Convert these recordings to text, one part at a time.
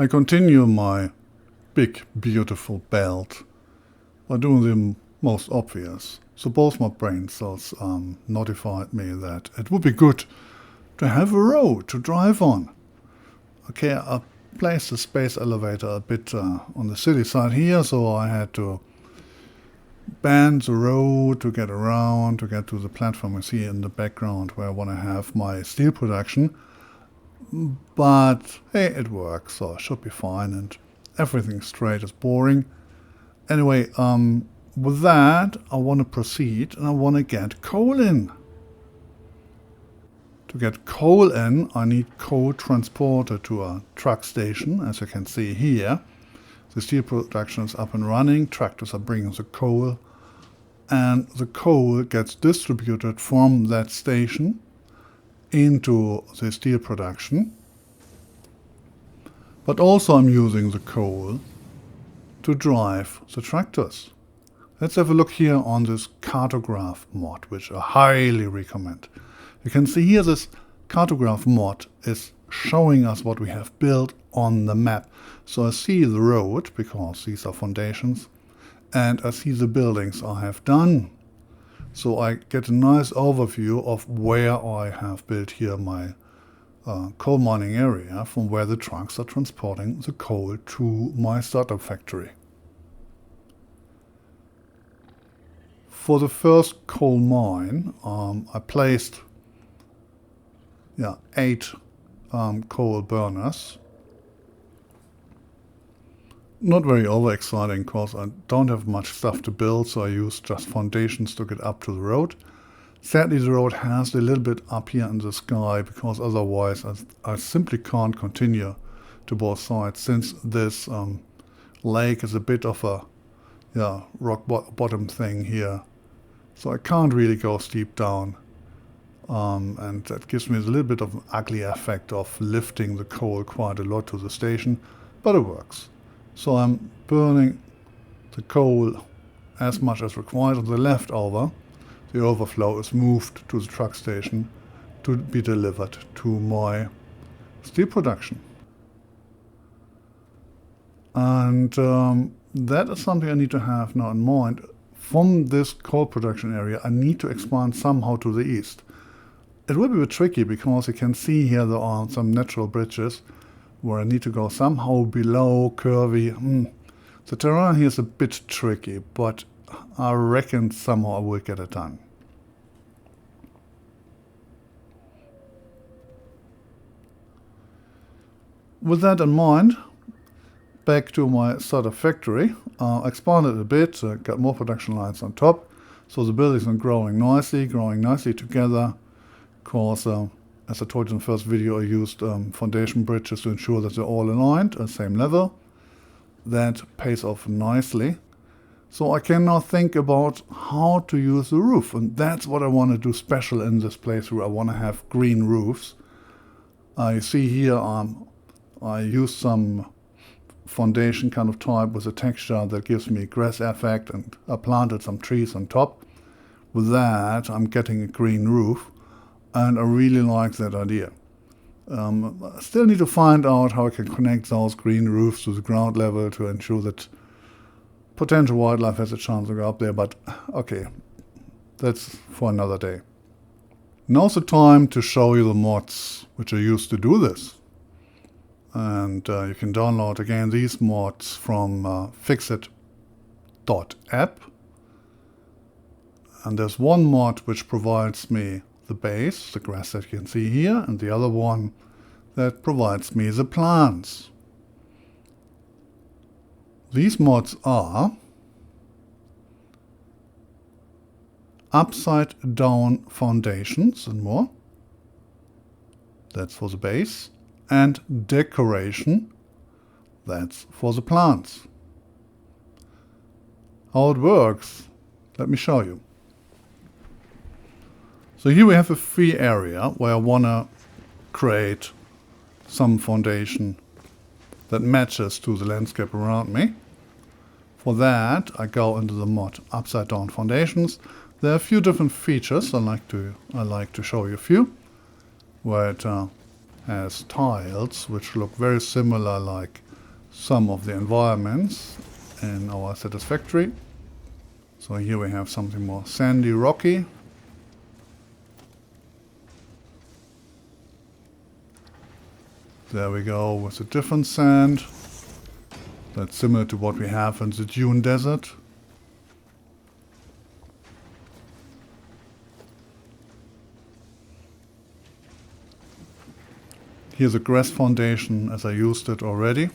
I continue my big, beautiful belt by doing the most obvious. So both my brain cells notified me that it would be good to have a road to drive on. Okay, I placed the space elevator a bit on the city side here, so I had to bend the road to get around, to get to the platform you see in the background where I want to have my steel production. But hey, it works, so it should be fine, and everything straight is boring. Anyway, with that, I want to proceed and I want to get coal in. To get coal in, I need coal transported to a truck station, as you can see here. The steel production is up and running, tractors are bringing the coal, and the coal gets distributed from that station into the steel production. But also I'm using the coal to drive the tractors. Let's have a look here on this Cartograph Mod, which I highly recommend. You can see here this Cartograph Mod is showing us what we have built on the map. So I see the road, because these are foundations, and I see the buildings I have done. So I get a nice overview of where I have built here my coal mining area, from where the trucks are transporting the coal to my startup factory. For the first coal mine, I placed 8 coal burners. Not very overexciting, because I don't have much stuff to build, so I use just foundations to get up to the road. Sadly, the road has a little bit up here in the sky, because otherwise I simply can't continue to both sides, since this lake is a bit of a rock bottom thing here. So I can't really go steep down. And that gives me a little bit of an ugly effect of lifting the coal quite a lot to the station, but it works. So I'm burning the coal as much as required. The leftover, the overflow, is moved to the truck station to be delivered to my steel production. And that is something I need to have now in mind. From this coal production area, I need to expand somehow to the east. It will be a bit tricky, because you can see here there are some natural bridges where I need to go somehow below, curvy. The terrain here is a bit tricky, but I reckon somehow I will get it done. With that in mind, back to my startup factory. Expanded a bit, got more production lines on top, so the buildings are growing nicely together. Of course, as I told you in the first video, I used foundation bridges to ensure that they're all aligned at the same level. That pays off nicely. So I can now think about how to use the roof, and that's what I want to do special in this place, where I want to have green roofs. You see here I used some foundation kind of type with a texture that gives me grass effect, and I planted some trees on top. With that, I'm getting a green roof, and I really like that idea. I still need to find out how I can connect those green roofs to the ground level to ensure that potential wildlife has a chance to go up there, but okay, that's for another day. Now's the time to show you the mods which I used to do this. And you can download again these mods from fixit.app. And there's one mod which provides me the base, the grass that you can see here, and the other one that provides me the plants. These mods are UpSideDown foundations and more. That's for the base. And decoration. That's for the plants. How it works, let me show you. So here we have a free area where I want to create some foundation that matches to the landscape around me. For that, I go into the mod UpSideDown Foundations. There are a few different features. I like to show you a few, where it has tiles which look very similar like some of the environments in our Satisfactory. So here we have something more sandy, rocky. There we go with a different sand. That's similar to what we have in the dune desert. Here's a grass foundation as I used it already.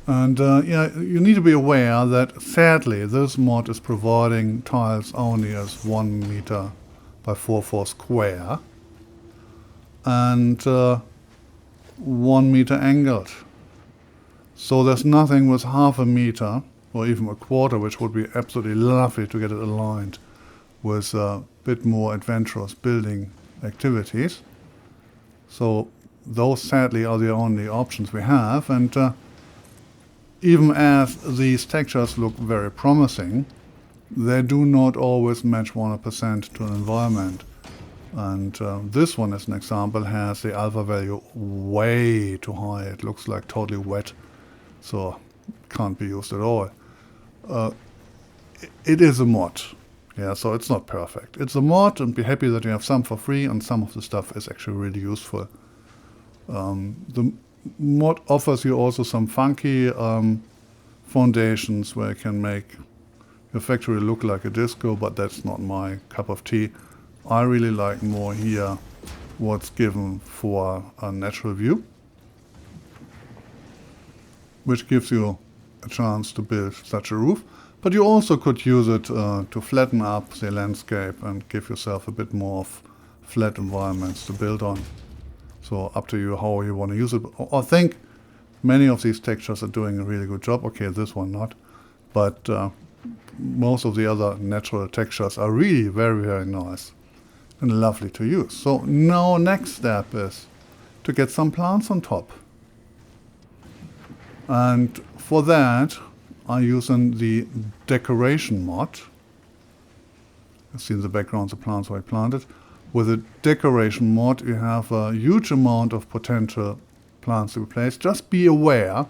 And yeah, you need to be aware that sadly this mod is providing tiles only as 1 meter by 4 square and 1 meter angled. So there's nothing with half a meter or even a quarter, which would be absolutely lovely to get it aligned with a bit more adventurous building activities. So those sadly are the only options we have, and even as these textures look very promising, they do not always match 100% to an environment. And this one, as an example, has the alpha value way too high. It looks like totally wet, so can't be used at all. It is a mod, yeah, so it's not perfect. It's a mod, and be happy that you have some for free, and some of the stuff is actually really useful. The mod offers you also some funky foundations where you can make your factory look like a disco, but that's not my cup of tea. I really like more here what's given for a natural view, which gives you a chance to build such a roof. But you also could use it to flatten up the landscape and give yourself a bit more of flat environments to build on. So up to you how you want to use it. I think many of these textures are doing a really good job. Okay, this one not. But most of the other natural textures are really very, very nice and lovely to use. So now next step is to get some plants on top. And for that I'm using the decoration mod. You see in the background the plants I planted. With the decoration mod you have a huge amount of potential plants to be placed. Just be aware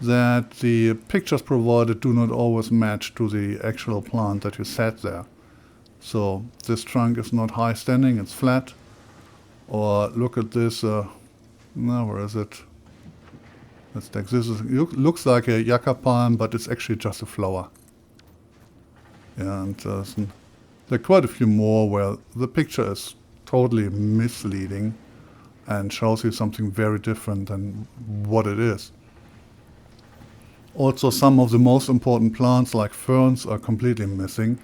that the pictures provided do not always match to the actual plant that you set there. So this trunk is not high standing, it's flat. Or look at this, no, where is it? Let's take this. Looks like a yucca palm, but it's actually just a flower. Yeah, and there are quite a few more where the picture is totally misleading and shows you something very different than what it is. Also, some of the most important plants like ferns are completely missing,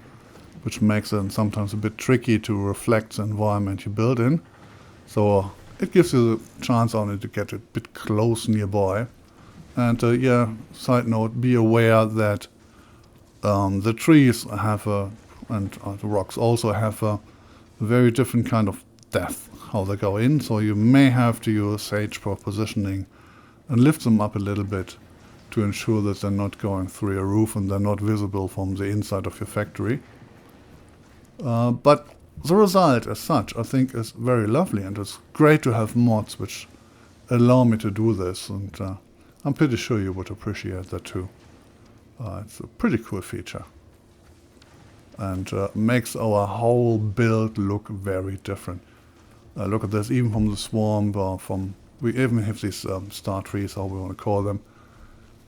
which makes them sometimes a bit tricky to reflect the environment you build in. So it gives you the chance only to get a bit close nearby. And yeah, side note, be aware that the trees have and the rocks also have a very different kind of depth, how they go in. So you may have to use Sage for positioning and lift them up a little bit to ensure that they're not going through your roof and they're not visible from the inside of your factory. But the result as such I think is very lovely, and it's great to have mods which allow me to do this, and I'm pretty sure you would appreciate that too. It's a pretty cool feature and makes our whole build look very different. Look at this, even from the swamp, we even have these star trees, how we want to call them.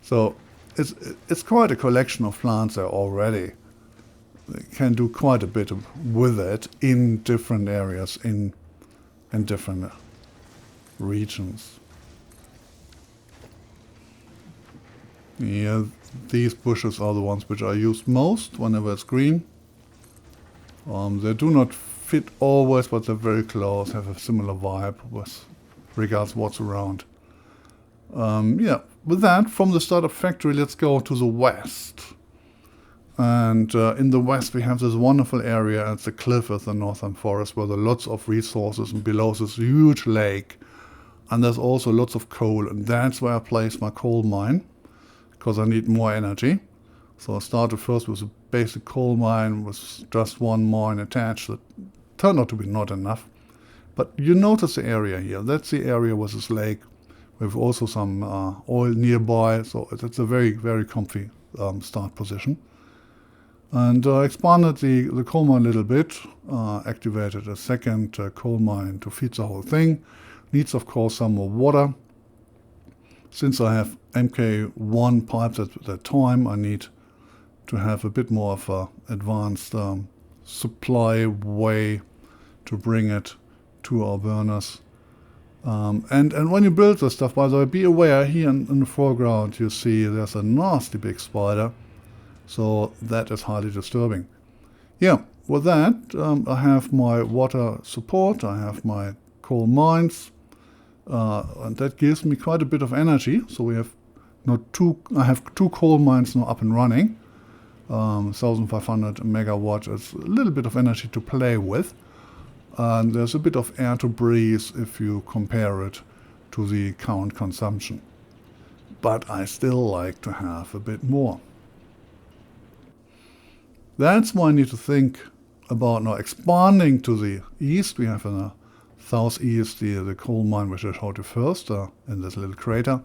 So it's quite a collection of plants there already. You can do quite a bit with it in different areas, in different regions. Yeah, these bushes are the ones which I use most whenever it's green. They do not fit always, but they're very close, have a similar vibe with regards to what's around. Yeah, with that, from the startup factory, let's go to the west. And in the west we have this wonderful area at the cliff of the northern forest where there are lots of resources, and below this huge lake. And there's also lots of coal, and that's where I place my coal mine, because I need more energy. So I started first with a basic coal mine with just one mine attached that turned out to be not enough. But you notice the area here. That's the area with this lake. With also some oil nearby, so it's a very, very comfy start position. And expanded the coal mine a little bit, activated a second coal mine to feed the whole thing. Needs, of course, some more water. Since I have MK1 pipes at that time, I need to have a bit more of an advanced supply way to bring it to our burners. And when you build this stuff, by the way, be aware here in the foreground you see there's a nasty big spider, so that is highly disturbing. Yeah, with that I have my water support, I have my coal mines, and that gives me quite a bit of energy. So we have I have two coal mines now up and running. 1500 megawatt is a little bit of energy to play with. And there's a bit of air to breathe if you compare it to the current consumption. But I still like to have a bit more. That's why I need to think about now expanding to the east. We have in the southeast the coal mine which I showed you first in this little crater.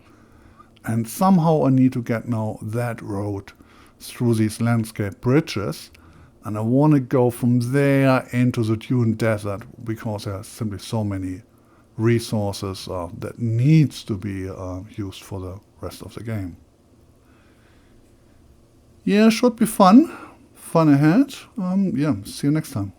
And somehow I need to get now that road through these landscape bridges. And I want to go from there into the dune desert because there are simply so many resources that needs to be used for the rest of the game. Yeah, should be fun. Fun ahead. Yeah, see you next time.